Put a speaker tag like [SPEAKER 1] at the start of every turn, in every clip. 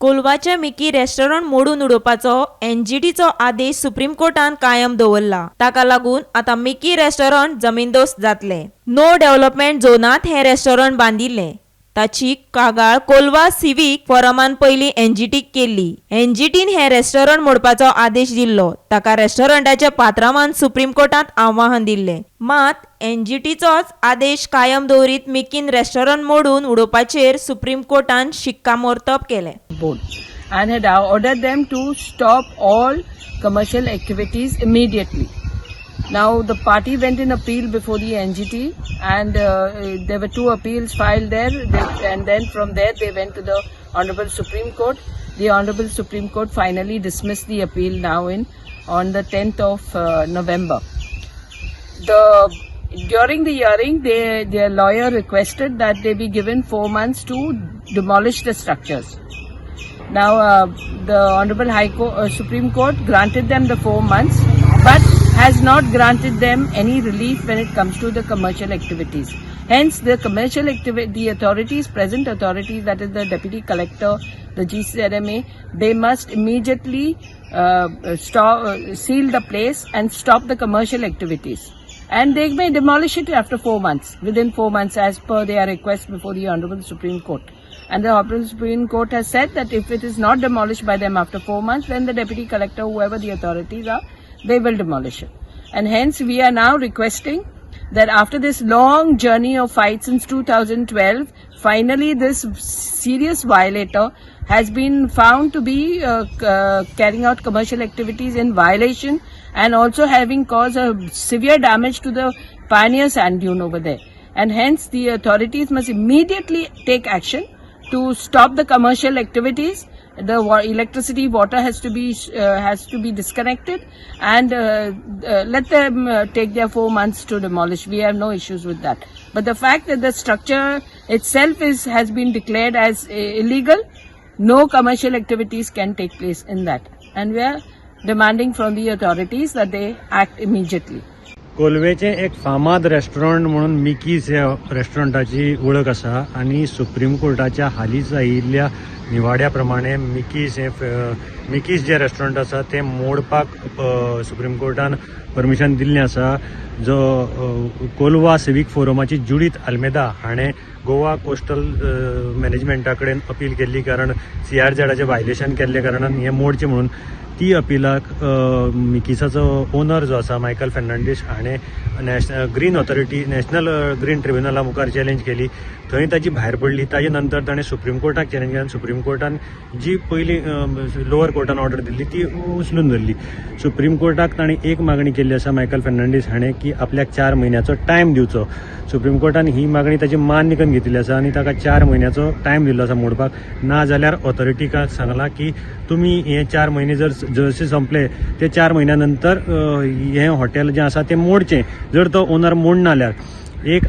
[SPEAKER 1] कोलवाच्या Mickey restaurant मोडून उडोवपाचो एनजीटीचो आदेश supreme कोर्टान कायम दवरला। ताका लागून आता मिकी रेस्टॉरंट जमीनदोस्त जातले। नो डेव्हलपमेंट झोनात हे रेस्टॉरंट बांदिल्ले। ताची कागाळ कोलवा सिविक फोरमान पयली एनजीटीक केल्ली। एनजीटीन हे रेस्टॉरंट मोडपाचो आदेश दिल्लो। ताका रेस्टॉरंटाच्या पात्रांवान सुप्रीम कोर्टात आव्हान दिल्ले। मात एनजीटीचोच आदेश कायम दवरीत मिकीन रेस्टॉरंट मोडून उडोवपाचेर सुप्रीम कोर्टान शिक्कामोर्तब केले।
[SPEAKER 2] And had ordered them to stop all commercial activities immediately. Now the party went in appeal before the NGT, and there were 2 appeals filed there, and then from there they went to the Honorable Supreme Court. The Honorable Supreme Court finally dismissed the appeal now on the 10th of November. During the hearing, their lawyer requested that they be given 4 months to demolish the structures. Now, the Honorable Supreme Court granted them the 4 months, but has not granted them any relief when it comes to the commercial activities. Hence, the authorities, present authorities, that is the Deputy Collector, the GCRMA, they must immediately seal the place and stop the commercial activities. And they may demolish it after 4 months, within 4 months, as per their request before the Honorable Supreme Court. And the Honorable Supreme Court has said that if it is not demolished by them after 4 months, then the Deputy Collector, whoever the authorities are, they will demolish it. And hence we are now requesting that after this long journey of fight since 2012, finally this serious violator has been found to be carrying out commercial activities in violation and also having caused a severe damage to the pioneer sand dune over there. And hence the authorities must immediately take action to stop the commercial activities. The electricity, water has to be disconnected, and let them take their 4 months to demolish. We have no issues with that. But the fact that the structure itself has been declared as illegal, no commercial activities can take place in that, and we are demanding from the authorities that they act immediately.
[SPEAKER 3] कोलवेचे एक फामाद restaurant म्हणून मिकीज ह्या रेस्टॉरंटाची वळख आसा आणि supreme कोर्टाच्या हालींच आयिल्ल्या निवाड्या प्रमाणे मिकीज जे रेस्टॉरंट आसा ते मोडपाक सुप्रीम कोर्टान परमिशन दिल्लें आसा। जो कोलवा सिवीक फोरमाची जुडीत आल्मेदा हाणें गोवा कोस्टल मॅनेजमेंटा कडेन अपील केल्ली, कारण CRZचे वायलेशन केल्ले कारणान हें मोडचें म्हणून। ती अपिलाक मिकीसाचो ओनर जो आसा मायकल फेर्नांडीस हाणें नॅशनल ग्रीन ट्रिब्युनला मुखार चॅलेंज केली। थंय ताची भायर पडली। ताजे नंतर ताणें सुप्रीम कोर्टाक चॅलेंज केलें। सुप्रीम कोर्टान जी पयली लोअर कोर्टान ऑर्डर दिल्ली ती उचलून धरली। सुप्रीम कोर्टाक ताणें एक मागणी केल्ली आसा मायकल फेर्नांडीस हाणें की आपल्याक 4 म्हयन्याचो टायम दिवचो। सुप्रीम कोर्टान ही मागणी ताची मान्य करून घेतिल्ली आसा आनी ताका 4 म्हयन्याचो टायम दिल्लो आसा मोडपाक। ना जाल्यार ऑथॉरिटीकाक सांगलां की तुमी हे 4 म्हयने जसे संपले ते 4 म्हयन्या नंतर हें हॉटेल जें आसा तें मोडचें। जर तो ओनर मोडना जाल्यार एक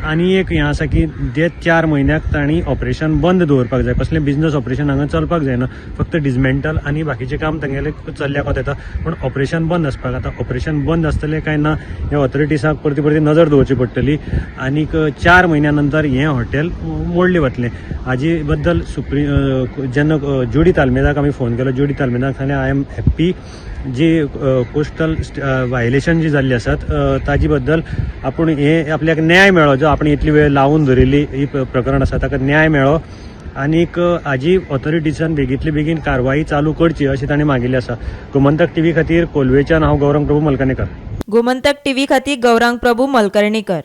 [SPEAKER 3] हें आसा की ते 4 म्हयन्याक तांणी ऑपरेशन बंद दवरपाक जाय। कसलें बिझनस ऑपरेशन हांगा चलपाक जायना, फक्त डिसमेंटल आनी बाकीचें काम तांगेलें चल्ल्याक येता, पूण ऑपरेशन बंद आसपाक। आतां ऑपरेशन बंद आसतलें काय ना हे ऑथॉरिटीसाक परती नजर दवरची पडटली आनीक 4 म्हयन्या नंतर हें हॉटेल मोडलें वतलें। हाजे बद्दल जेन्ना जोडीत आल्मेदाक आमी फोन केलो, जोडीत आल्मेदाक सांगलें आय एम हॅप्पी जी कोस्टल वायलेशन जी जाल्ली आसात ताजे बद्दल आपूण हे आपल्याक न्याय मेळ्ळो। जो आपण इतली वेळ लावून धरिल्ली ही प्रकरण आसा ताका न्याय मेळ्ळो आनीक हाजी ऑथॉरिटीसान बेगींतले बेगीन कारवाई चालू करची अशें ताणें मागिल्लें आसा। गोमंतक TV खातीर कोलवेच्यान हांव गौरंग प्रभू मलकर्णीकर।
[SPEAKER 1] गोमंतक TV खातीर गौरंग प्रभू मलकर्णीकर।